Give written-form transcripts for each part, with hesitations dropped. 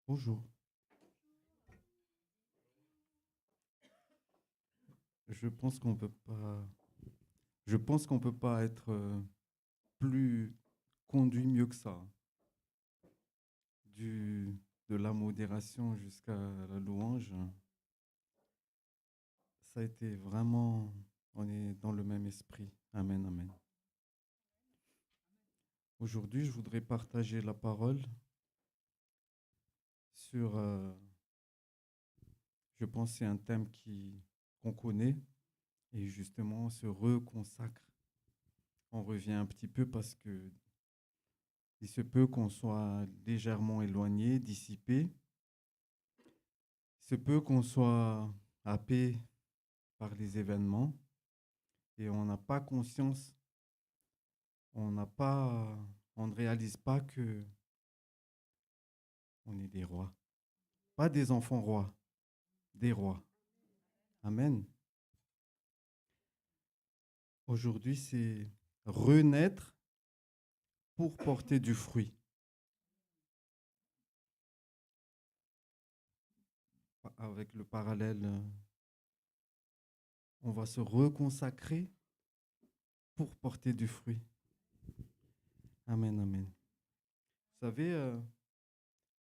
Bonjour. Je pense qu'on peut pas, je pense qu'on peut pas être plus conduit mieux que ça. De la modération jusqu'à la louange, ça a été vraiment, on est dans le même esprit. Amen, amen. Aujourd'hui, je voudrais partager la parole sur, je pense, que c'est un thème qu'on connaît et justement on se reconsacre. On revient un petit peu parce que il se peut qu'on soit légèrement éloigné, dissipé. Il se peut qu'on soit happé par les événements et on n'a pas conscience, on n'a pas, on ne réalise pas que on est des rois. Pas des enfants rois, des rois. Amen. Aujourd'hui, c'est renaître pour porter du fruit. Avec le parallèle, on va se reconsacrer pour porter du fruit. Amen, amen. Vous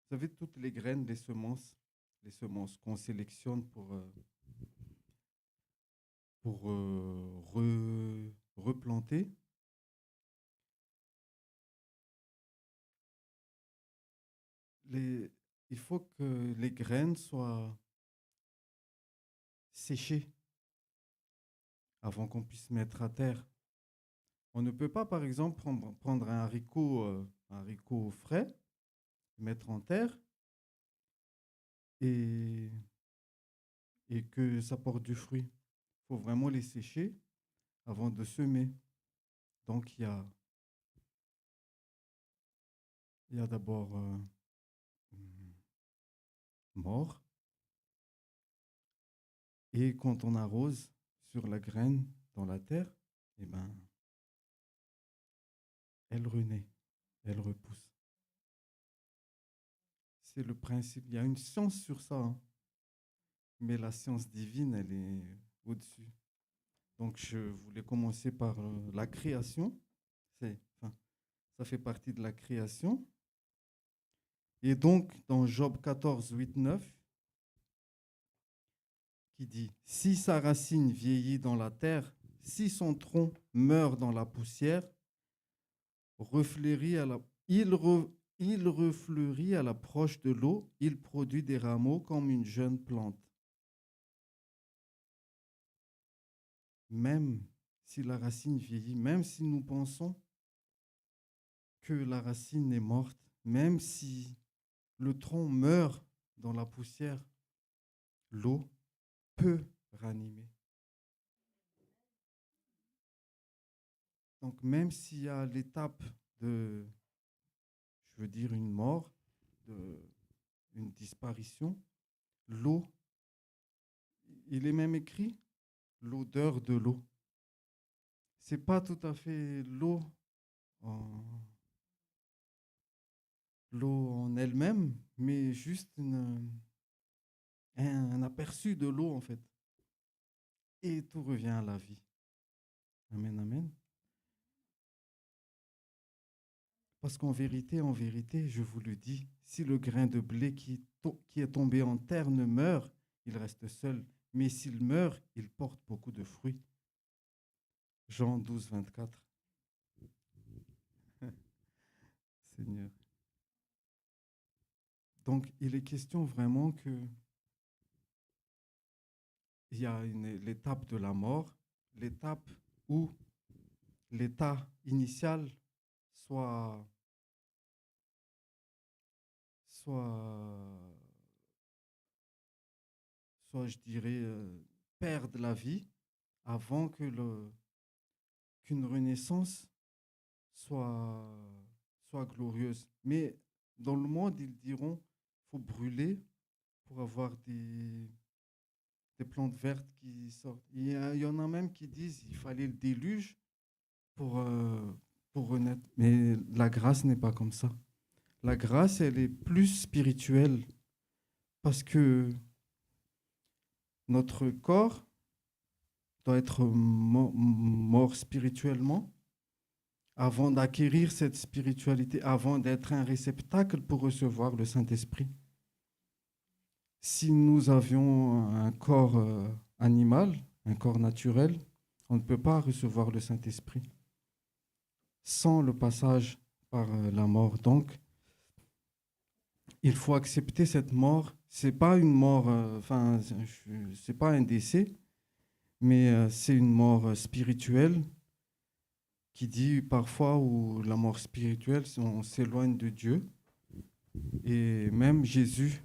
savez, toutes les graines, les semences qu'on sélectionne pour replanter, les, il faut que les graines soient séchées avant qu'on puisse mettre à terre. On ne peut pas, par exemple, prendre un haricot frais, mettre en terre et, et que ça porte du fruit. Il faut vraiment les sécher avant de semer. Donc, il y a d'abord mort. Et quand on arrose sur la graine dans la terre, eh ben, elle renaît, elle repousse. C'est le principe. Il y a une science sur ça, hein, mais la science divine, elle est au-dessus. Donc, je voulais commencer par la création. Enfin, ça fait partie de la création. Et donc, dans Job 14, 8, 9, qui dit, si sa racine vieillit dans la terre, si son tronc meurt dans la poussière, refleurit à la, il refleurit à l'approche de l'eau, il produit des rameaux comme une jeune plante. Même si la racine vieillit, même si nous pensons que la racine est morte, même si le tronc meurt dans la poussière, l'eau peut ranimer. Donc même s'il y a l'étape de, je veux dire, une mort, une disparition, l'eau, il est même écrit l'odeur de l'eau. C'est pas tout à fait en, l'eau en elle-même, mais juste un aperçu de l'eau en fait. Et tout revient à la vie. Amen, amen. Parce qu'en vérité, je vous le dis, si le grain de blé qui est tombé en terre ne meurt, il reste seul. Mais s'il meurt, il porte beaucoup de fruits. Jean 12, 24. Seigneur. Donc, il est question vraiment que il y a l'étape de la mort, l'étape où l'état initial soit, soit, soit je dirais, perde la vie avant qu'une renaissance soit, soit glorieuse. Mais dans le monde, ils diront, faut brûler pour avoir des plantes vertes qui sortent. Il y en a même qui disent il fallait le déluge pour, euh, pour renaître. Mais la grâce n'est pas comme ça. La grâce, elle est plus spirituelle. parce que notre corps doit être mort spirituellement avant d'acquérir cette spiritualité, avant d'être un réceptacle pour recevoir le Saint-Esprit. Si nous avions un corps animal, un corps naturel, on ne peut pas recevoir le Saint-Esprit sans le passage par la mort. Donc, il faut accepter cette mort. C'est pas une mort, c'est pas un décès, mais c'est une mort spirituelle qui dit parfois où la mort spirituelle, on s'éloigne de Dieu. Et même Jésus,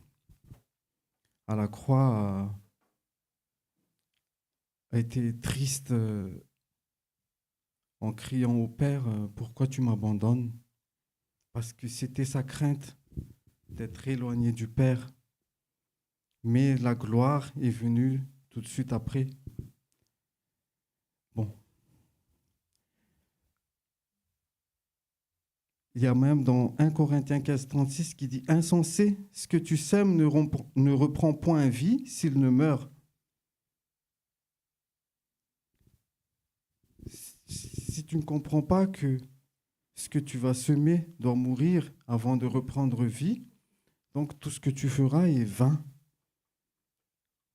à la croix, a été triste en criant au Père, pourquoi tu m'abandonnes? Parce que c'était sa crainte d'être éloigné du Père. Mais la gloire est venue tout de suite après. Bon. Il y a même dans 1 Corinthiens 15, 36 qui dit « Insensé, ce que tu sèmes ne reprend point vie s'il ne meurt. » Si tu ne comprends pas que ce que tu vas semer doit mourir avant de reprendre vie, donc tout ce que tu feras est vain.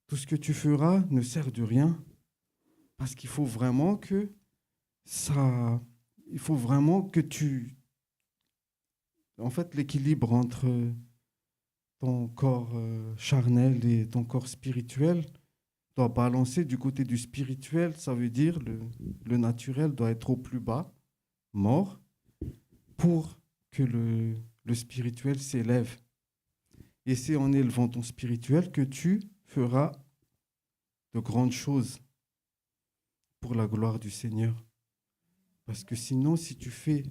Tout ce que tu feras ne sert de rien. Parce qu'il faut vraiment que il faut vraiment que en fait, l'équilibre entre ton corps charnel et ton corps spirituel doit balancer du côté du spirituel. Ça veut dire le naturel doit être au plus bas, mort, pour que le spirituel s'élève. Et c'est en élevant ton spirituel que tu feras de grandes choses pour la gloire du Seigneur. Parce que sinon, si tu fais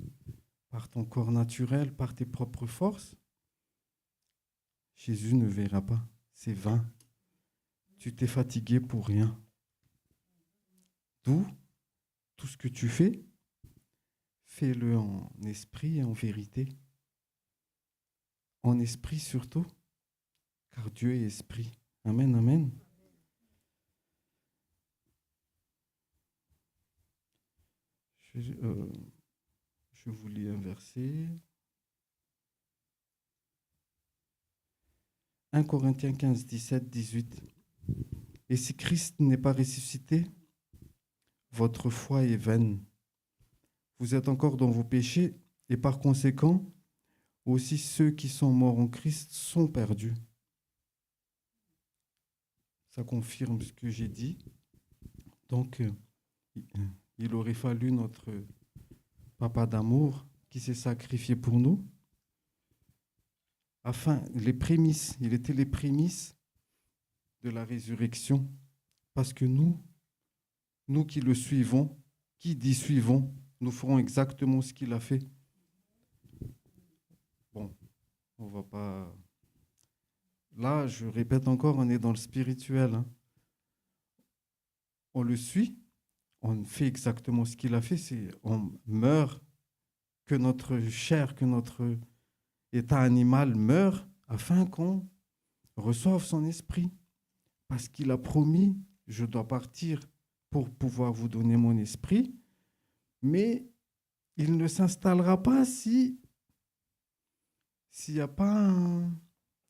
par ton corps naturel, par tes propres forces, Jésus ne verra pas. C'est vain. Tu t'es fatigué pour rien. D'où tout ce que tu fais, fais-le en esprit et en vérité. En esprit surtout, car Dieu est esprit. Amen, amen. Je vous lis un verset. 1 Corinthiens 15, 17, 18. Et si Christ n'est pas ressuscité, votre foi est vaine. Vous êtes encore dans vos péchés et par conséquent, aussi ceux qui sont morts en Christ sont perdus. Ça confirme ce que j'ai dit. Donc, il aurait fallu notre papa d'amour qui s'est sacrifié pour nous, afin, il était les prémices de la résurrection, parce que nous qui le suivons, qui dit suivons, nous ferons exactement ce qu'il a fait. Bon, on va pas... Là, je répète encore, on est dans le spirituel. Hein. On le suit, on fait exactement ce qu'il a fait, on meurt, que notre chair, que notre état animal meure, afin qu'on reçoive son esprit. Parce qu'il a promis, je dois partir pour pouvoir vous donner mon esprit, mais il ne s'installera pas s'il n'y a pas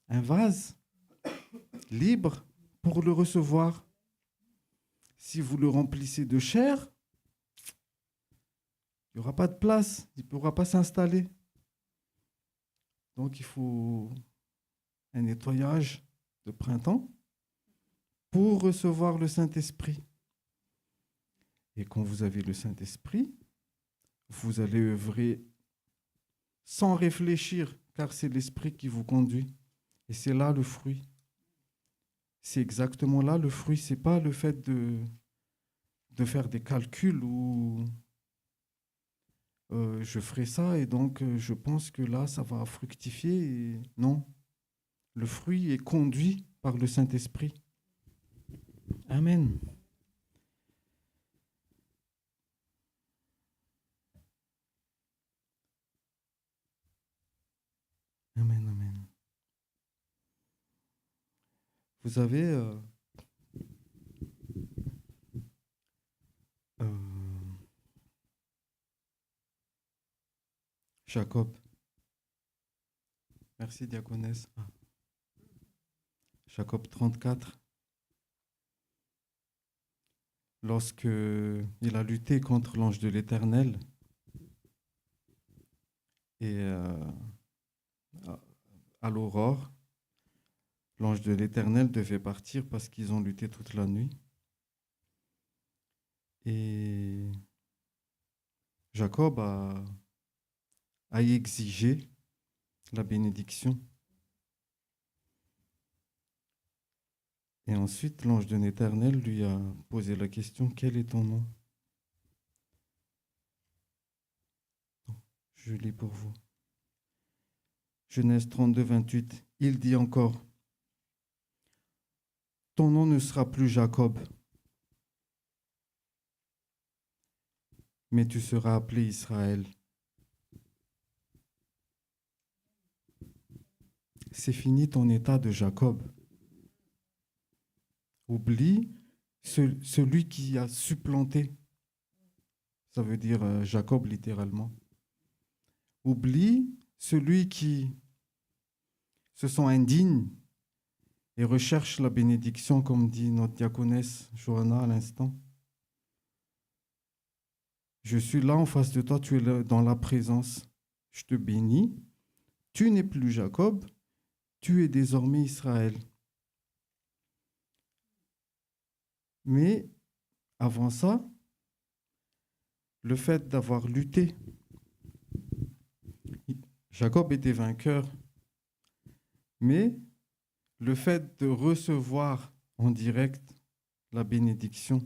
un vase libre pour le recevoir. Si vous le remplissez de chair, il n'y aura pas de place, il ne pourra pas s'installer. Donc il faut un nettoyage de printemps pour recevoir le Saint-Esprit. Et quand vous avez le Saint-Esprit, vous allez œuvrer sans réfléchir, car c'est l'Esprit qui vous conduit. Et c'est là le fruit. C'est exactement là le fruit. Ce n'est pas le fait de faire des calculs où je ferai ça et donc je pense que là, ça va fructifier. Et non, le fruit est conduit par le Saint-Esprit. Amen. Amen, amen. Vous avez euh, Jacob. Merci, diaconesse. Ah, Jacob 34. Lorsque il a lutté contre l'ange de l'Éternel et à à l'aurore, l'ange de l'Éternel devait partir parce qu'ils ont lutté toute la nuit. Et Jacob a exigé la bénédiction. Et ensuite, l'ange de l'Éternel lui a posé la question, quel est ton nom? Je lis pour vous. Genèse 32, 28. Il dit encore, ton nom ne sera plus Jacob, mais tu seras appelé Israël. C'est fini ton état de Jacob. Oublie celui qui a supplanté. Ça veut dire Jacob littéralement. Oublie celui qui se sent indigne et recherche la bénédiction, comme dit notre diaconesse Johanna à l'instant. Je suis là en face de toi, tu es là dans la présence. Je te bénis. Tu n'es plus Jacob, tu es désormais Israël. Mais avant ça, le fait d'avoir lutté, Jacob était vainqueur, mais le fait de recevoir en direct la bénédiction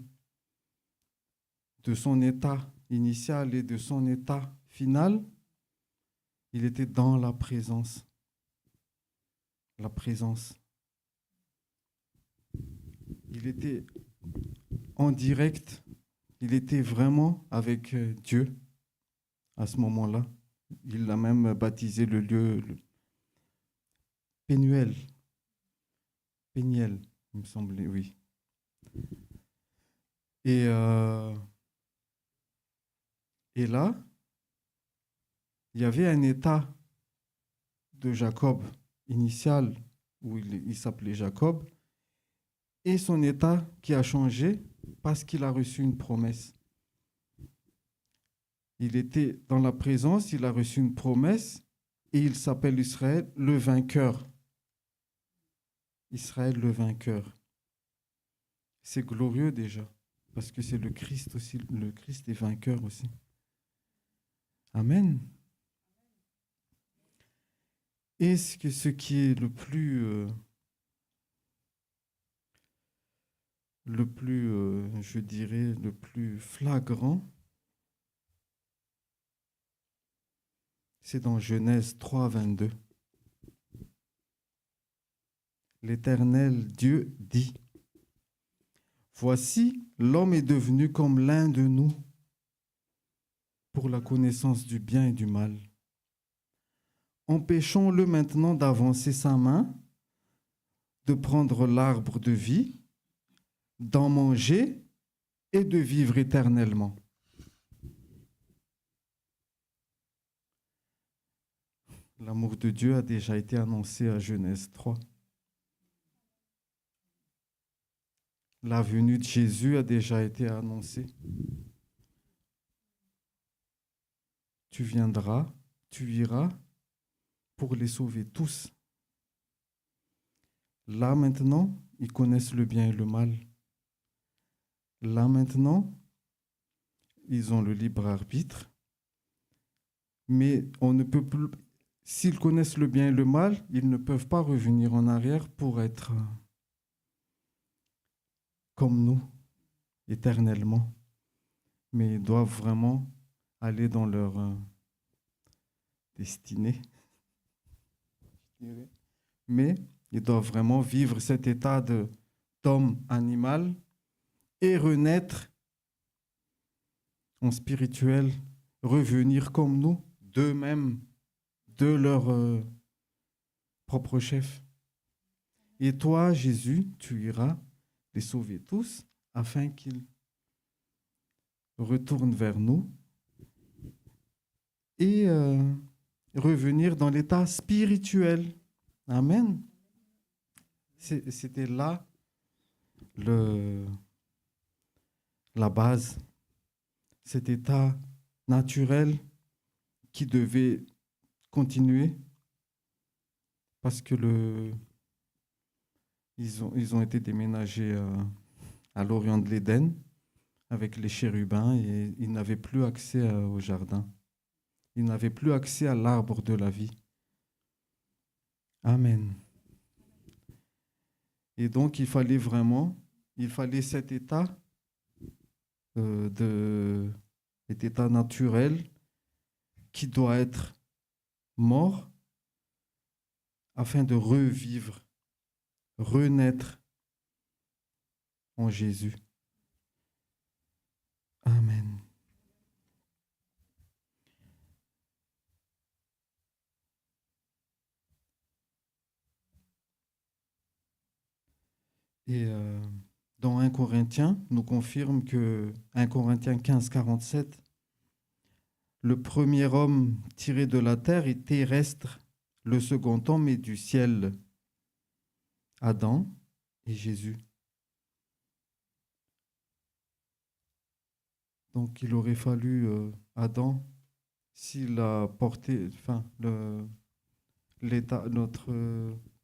de son état initial et de son état final, il était dans la présence. La présence. Il était en direct, il était vraiment avec Dieu à ce moment-là. Il a même baptisé le lieu Pénuel. Péniel, il me semblait, oui. Et là, il y avait un état de Jacob initial où il s'appelait Jacob et son état qui a changé parce qu'il a reçu une promesse. Il était dans la présence, il a reçu une promesse et il s'appelle Israël le vainqueur. Israël le vainqueur. C'est glorieux déjà parce que c'est le Christ aussi, le Christ est vainqueur aussi. Amen. Et ce qui est le plus je dirais, le plus flagrant, c'est dans Genèse 3, 22. L'Éternel Dieu dit, voici, l'homme est devenu comme l'un de nous pour la connaissance du bien et du mal. Empêchons-le maintenant d'avancer sa main, de prendre l'arbre de vie, d'en manger et de vivre éternellement. L'amour de Dieu a déjà été annoncé à Genèse 3. La venue de Jésus a déjà été annoncée. Tu viendras, tu iras pour les sauver tous. Là maintenant, ils connaissent le bien et le mal. Là maintenant, ils ont le libre arbitre. Mais on ne peut plus, s'ils connaissent le bien et le mal, ils ne peuvent pas revenir en arrière pour être comme nous, éternellement. Mais ils doivent vraiment aller dans leur destinée. Mais ils doivent vraiment vivre cet état d'homme animal et renaître en spirituel, revenir comme nous, d'eux-mêmes, de leur propre chef. Et toi, Jésus, tu iras les sauver tous afin qu'ils retournent vers nous et revenir dans l'état spirituel. Amen. C'était là le, la base, cet état naturel qui devait continuer parce que ils ont été déménagés à l'orient de l'Éden avec les chérubins et ils n'avaient plus accès au jardin. Ils n'avaient plus accès à l'arbre de la vie. Amen. Et donc, il fallait cet état cet état naturel qui doit être mort afin de revivre, renaître en Jésus. Amen. Et dans 1 Corinthiens, nous confirme que 1 Corinthiens 15, 47, le premier homme tiré de la terre est terrestre, le second homme est du ciel, Adam et Jésus. Donc il aurait fallu Adam, s'il a porté, enfin, l'état,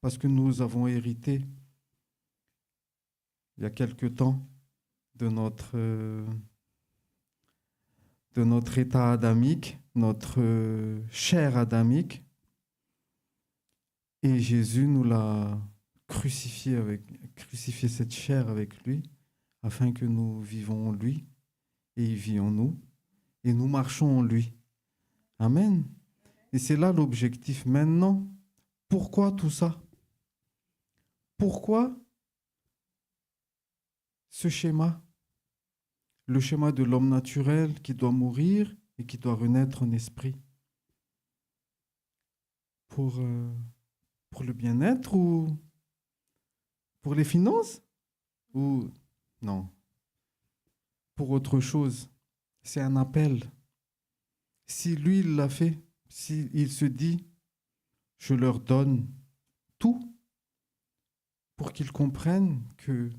parce que nous avons hérité il y a quelque temps de notre état adamique, notre chair adamique, et Jésus nous l'a crucifié cette chair avec lui, afin que nous vivons en lui, et il vit en nous, et nous marchons en lui. Amen. Et c'est là l'objectif. Maintenant, pourquoi tout ça? Pourquoi ce schéma? Le schéma de l'homme naturel qui doit mourir et qui doit renaître en esprit. Pour le bien-être ou pour les finances? Ou non, pour autre chose. C'est un appel. Si lui, il l'a fait, s'il se dit, je leur donne tout pour qu'ils comprennent que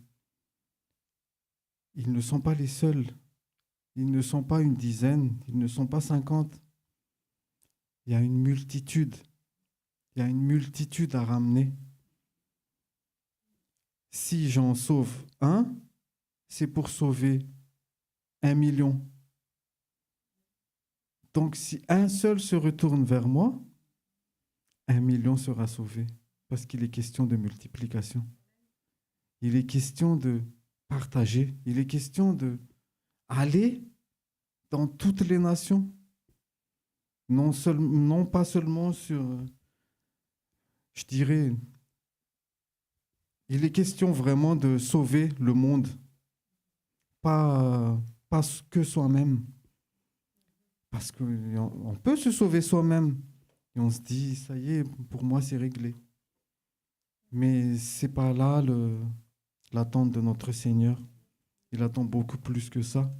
ils ne sont pas les seuls. Ils ne sont pas une dizaine, ils ne sont pas 50. Il y a une multitude. Il y a une multitude à ramener. Si j'en sauve un, c'est pour sauver 1 million. Donc si un seul se retourne vers moi, 1 million sera sauvé. Parce qu'il est question de multiplication. Il est question de partager. Il est question de aller dans toutes les nations. Non pas seulement sur, je dirais, il est question vraiment de sauver le monde, pas que soi-même. Parce qu'on peut se sauver soi-même. Et on se dit, ça y est, pour moi, c'est réglé. Mais ce n'est pas là l'attente de notre Seigneur. Il attend beaucoup plus que ça.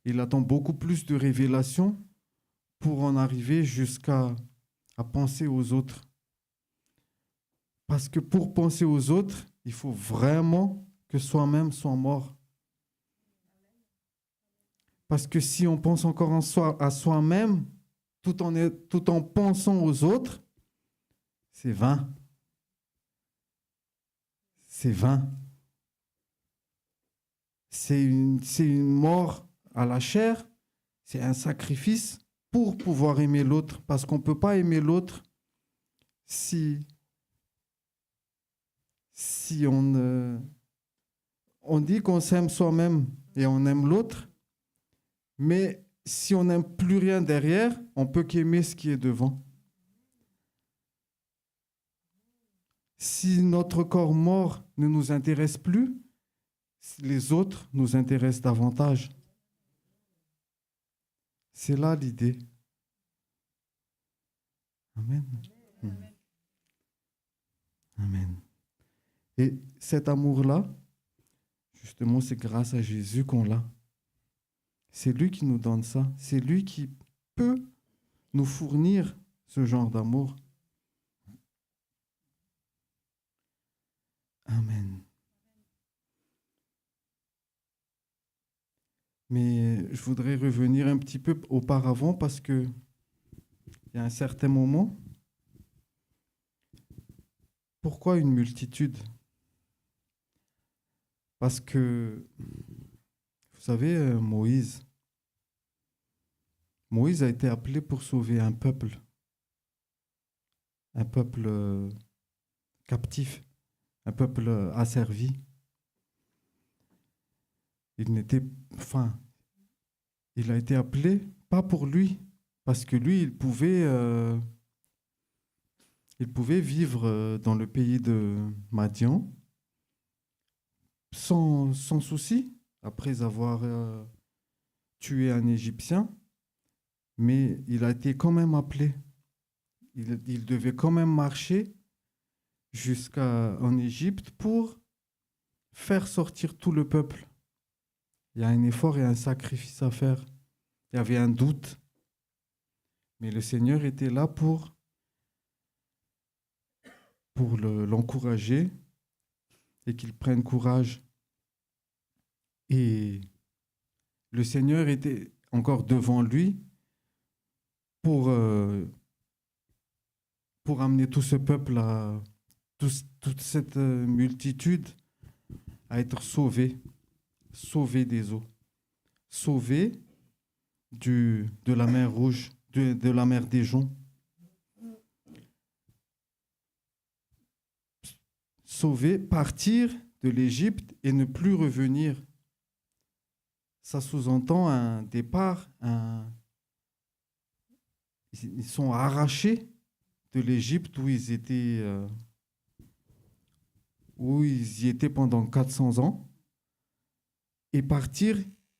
Il attend beaucoup plus de révélations pour en arriver jusqu'à penser aux autres. Parce que pour penser aux autres, il faut vraiment que soi-même soit mort. Parce que si on pense encore à soi-même, tout en pensant aux autres, c'est vain. C'est vain. C'est une mort à la chair, c'est un sacrifice pour pouvoir aimer l'autre, parce qu'on ne peut pas aimer l'autre si on dit qu'on s'aime soi-même et on aime l'autre, mais si on n'aime plus rien derrière, on peut qu'aimer ce qui est devant. Si notre corps mort ne nous intéresse plus, les autres nous intéressent davantage. C'est là l'idée. Amen. Amen. Et cet amour-là, justement, c'est grâce à Jésus qu'on l'a. C'est lui qui nous donne ça. C'est lui qui peut nous fournir ce genre d'amour. Amen. Mais je voudrais revenir un petit peu auparavant parce que il y a un certain moment, pourquoi une multitude? Parce que, vous savez, Moïse a été appelé pour sauver un peuple captif, un peuple asservi. Il n'était, enfin, il a été appelé pas pour lui, parce que lui, il pouvait vivre dans le pays de Madian sans souci, après avoir tué un Égyptien, mais il a été quand même appelé. Il devait quand même marcher jusqu'en Égypte pour faire sortir tout le peuple. Il y a un effort et un sacrifice à faire. Il y avait un doute, mais le Seigneur était là pour l'encourager et qu'il prenne courage. Et le Seigneur était encore devant lui pour, euh, pour amener tout ce peuple, toute cette multitude à être sauvés des eaux, sauvés de la mer Rouge, de la mer des Joncs, sauvés, partir de l'Égypte et ne plus revenir. Ça sous-entend un départ, ils sont arrachés de l'Égypte où ils y étaient pendant 400 ans, et partir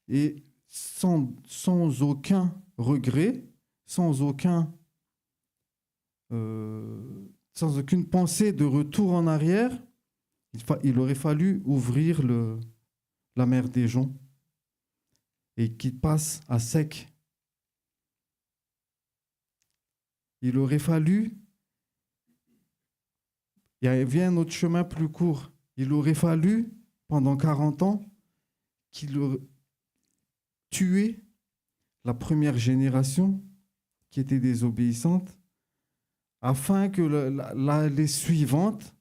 et sans aucun regret, sans aucune pensée de retour en arrière, il aurait fallu ouvrir la mer des Joncs et qu'il passe à sec. Il aurait fallu, il y avait un autre chemin plus court. Il aurait fallu, pendant 40 ans, qu'il aurait tué la première génération qui était désobéissante, afin que les suivantes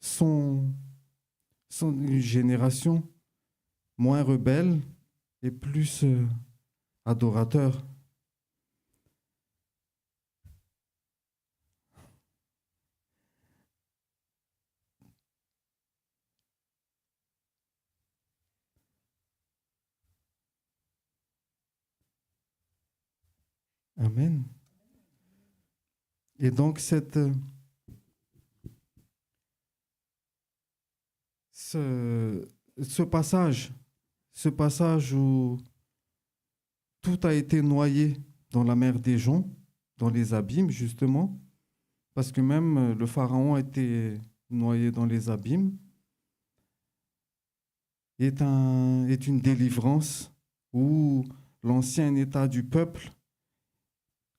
sont une génération moins rebelle et plus adorateur. Amen. Et donc ce passage où tout a été noyé dans la mer des Joncs, dans les abîmes justement, parce que même le pharaon a été noyé dans les abîmes, est une délivrance où l'ancien état du peuple,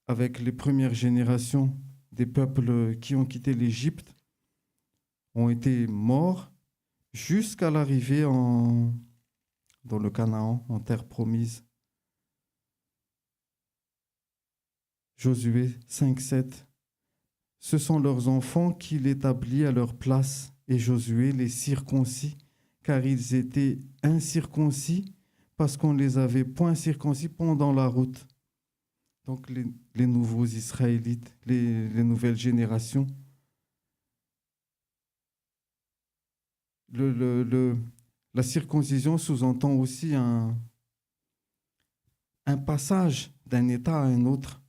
avec les premières générations des peuples qui ont quitté l'Égypte, ont été morts jusqu'à l'arrivée dans le Canaan, en terre promise. Josué 5:7. Ce sont leurs enfants qu'il établit à leur place, et Josué les circoncis, car ils étaient incirconcis, parce qu'on les avait point circoncis pendant la route. Donc les nouveaux Israélites, les nouvelles générations. La circoncision sous-entend aussi un passage d'un état à un autre.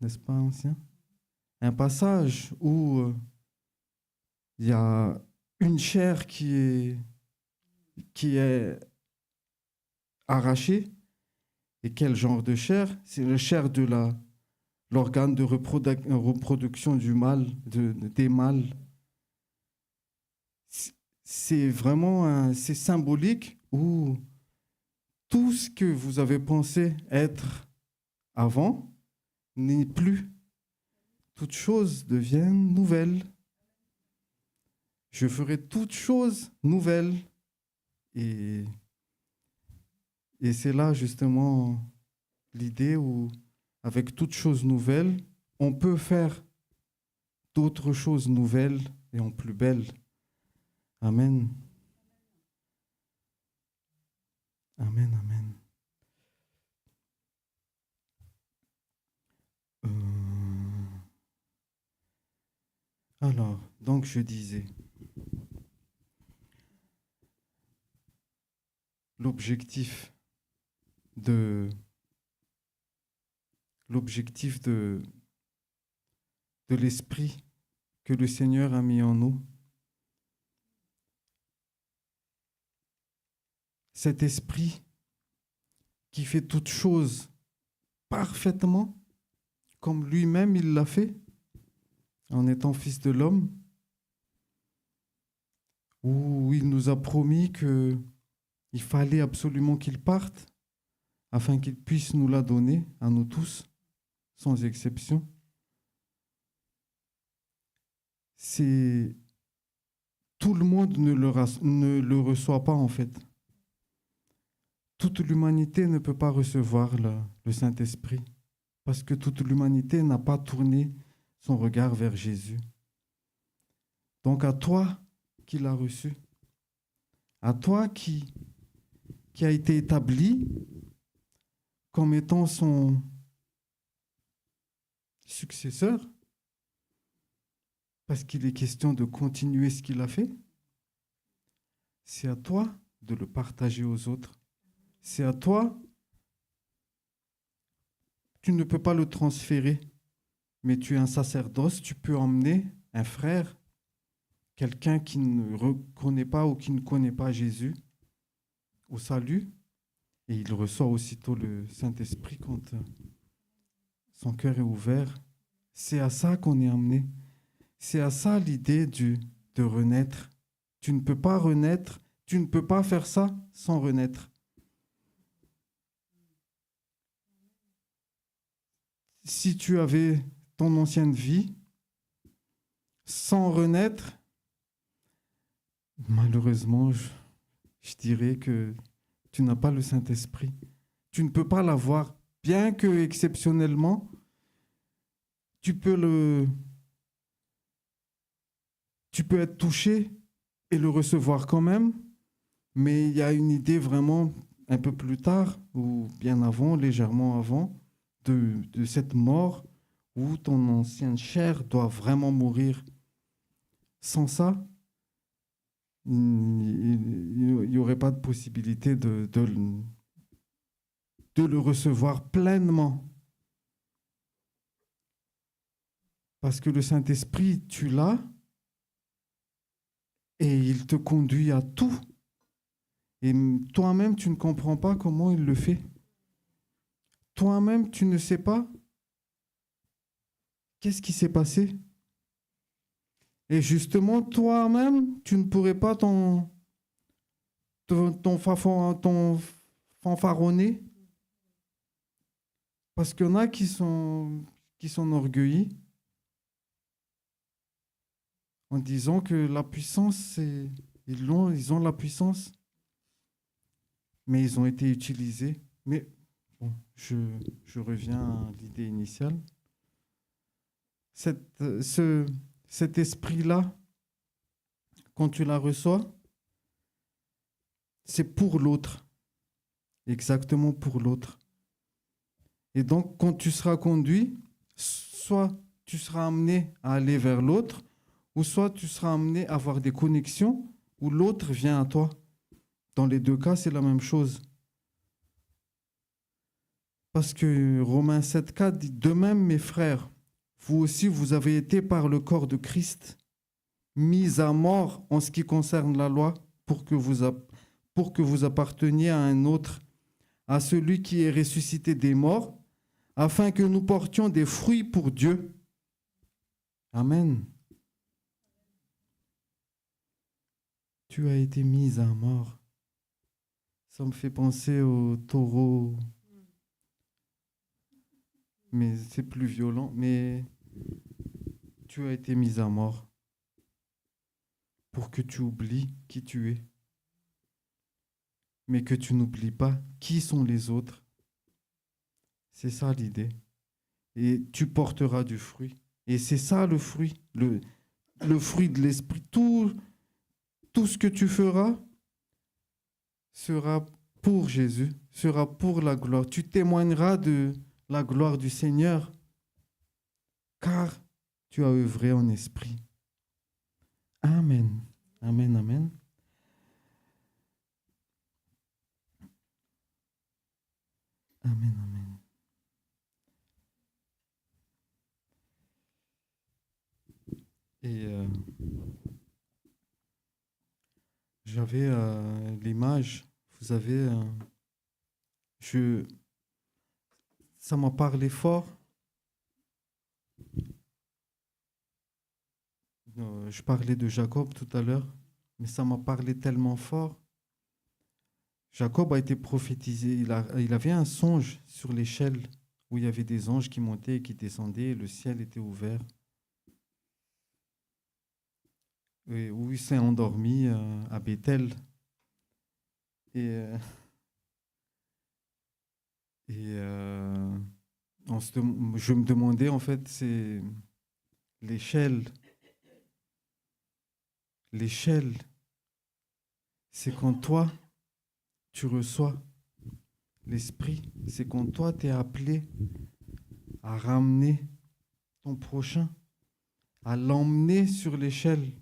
N'est-ce pas, ancien? Un passage où il y a une chair qui est arrachée. Et quel genre de chair? C'est la chair de l'organe de reproduction du mâle, des mâles. c'est vraiment c'est symbolique où tout ce que vous avez pensé être avant n'est plus. Toutes choses deviennent nouvelles. Je ferai toutes choses nouvelles. Et, et c'est là justement l'idée où, avec toutes choses nouvelles, on peut faire d'autres choses nouvelles et en plus belles. Amen. Amen, amen. Alors, donc je disais, l'objectif de l'esprit que le Seigneur a mis en nous, cet esprit qui fait toutes choses parfaitement, comme lui-même il l'a fait, en étant fils de l'homme, où il nous a promis qu'il fallait absolument qu'il parte, afin qu'il puisse nous la donner à nous tous, sans exception. C'est tout le monde ne le reçoit pas en fait. Toute l'humanité ne peut pas recevoir le Saint-Esprit parce que toute l'humanité n'a pas tourné son regard vers Jésus. Donc à toi qui l'as reçu, à toi qui a été établi comme étant son successeur, parce qu'il est question de continuer ce qu'il a fait, c'est à toi de le partager aux autres. C'est à toi. Tu ne peux pas le transférer, mais tu es un sacerdoce, tu peux emmener un frère, quelqu'un qui ne reconnaît pas ou qui ne connaît pas Jésus au salut, et il reçoit aussitôt le Saint-Esprit quand son cœur est ouvert. C'est à ça qu'on est emmené. C'est à ça l'idée de renaître. Tu ne peux pas renaître, tu ne peux pas faire ça sans renaître. Si tu avais ton ancienne vie sans renaître, malheureusement, je dirais que tu n'as pas le Saint-Esprit. Tu ne peux pas l'avoir, bien que exceptionnellement, tu peux être touché et le recevoir quand même, mais il y a une idée vraiment un peu plus tard, ou bien avant, légèrement avant, de cette mort où ton ancienne chair doit vraiment mourir. Sans ça, il n'y aurait pas de possibilité de le recevoir pleinement. Parce que le Saint-Esprit, tu l'as, et il te conduit à tout. Et toi-même, tu ne comprends pas comment il le fait. Toi-même, tu ne sais pas qu'est-ce qui s'est passé. Et justement, toi-même, tu ne pourrais pas ton fanfaronner. Parce qu'il y en a qui sont orgueillis en disant que la puissance, ils ont la puissance, mais ils ont été utilisés. Mais bon, je reviens à l'idée initiale. Cet esprit-là, quand tu la reçois, c'est pour l'autre, exactement pour l'autre. Et donc, quand tu seras conduit, soit tu seras amené à aller vers l'autre, ou soit tu seras amené à avoir des connexions où l'autre vient à toi. Dans les deux cas, c'est la même chose. Parce que Romains 7,4 dit « De même, mes frères, vous aussi, vous avez été par le corps de Christ mis à mort en ce qui concerne la loi pour que vous apparteniez à un autre, à celui qui est ressuscité des morts, afin que nous portions des fruits pour Dieu. » Amen. tu as été mise à mort. Ça me fait penser au taureau, mais c'est plus violent. Mais tu as été mise à mort pour que tu oublies qui tu es, mais que tu n'oublies pas qui sont les autres. C'est ça l'idée. Et tu porteras du fruit. Et c'est ça le fruit, le fruit de l'esprit. Tout ce que tu feras sera pour Jésus, sera pour la gloire. Tu témoigneras de la gloire du Seigneur, car tu as œuvré en esprit. Amen. Amen, amen. Amen, amen. Et j'avais l'image, vous avez, ça m'a parlé fort. Je parlais de Jacob tout à l'heure, mais ça m'a parlé tellement fort. Jacob a été prophétisé, il avait un songe sur l'échelle où il y avait des anges qui montaient et qui descendaient, et le ciel était ouvert. Et où il s'est endormi à Bethel. Et, je me demandais, en fait, c'est l'échelle. L'échelle, c'est quand toi, tu reçois l'esprit. C'est quand toi, tu es appelé à ramener ton prochain, à l'emmener sur l'échelle.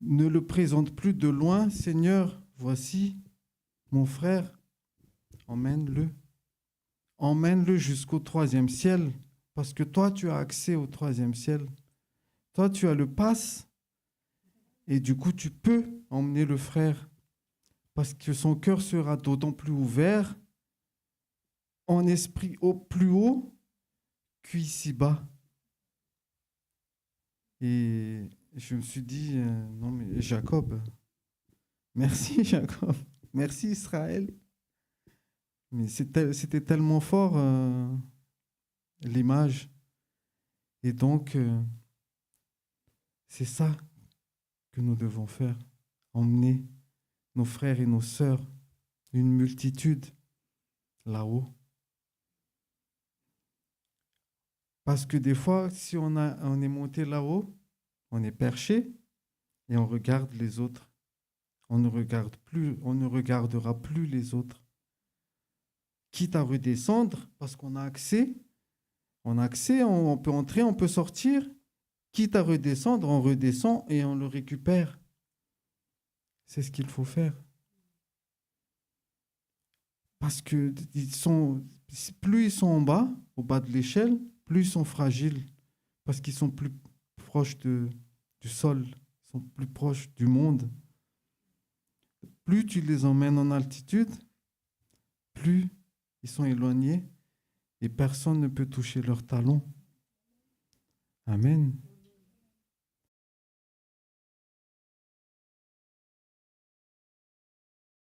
Ne le présente plus de loin, Seigneur, voici mon frère, emmène-le. Emmène-le jusqu'au 3e ciel, parce que toi, tu as accès au 3e ciel. Toi, tu as le pass, et du coup, tu peux emmener le frère, parce que son cœur sera d'autant plus ouvert, en esprit au plus haut, qu'ici-bas. Et je me suis dit, non mais Jacob, merci Jacob, merci Israël. Mais c'était tellement fort, l'image. Et donc, c'est ça que nous devons faire, emmener nos frères et nos sœurs, une multitude là-haut. Parce que des fois, si on est monté là-haut, on est perché et on regarde les autres. On ne regardera plus les autres. Quitte à redescendre, parce qu'on a accès, on peut entrer, on peut sortir. Quitte à redescendre, on redescend et on le récupère. C'est ce qu'il faut faire. Parce que plus ils sont en bas, au bas de l'échelle, plus ils sont fragiles. Parce qu'ils sont plus proches du sol, ils sont plus proches du monde. Plus tu les emmènes en altitude, plus ils sont éloignés et personne ne peut toucher leurs talons. Amen.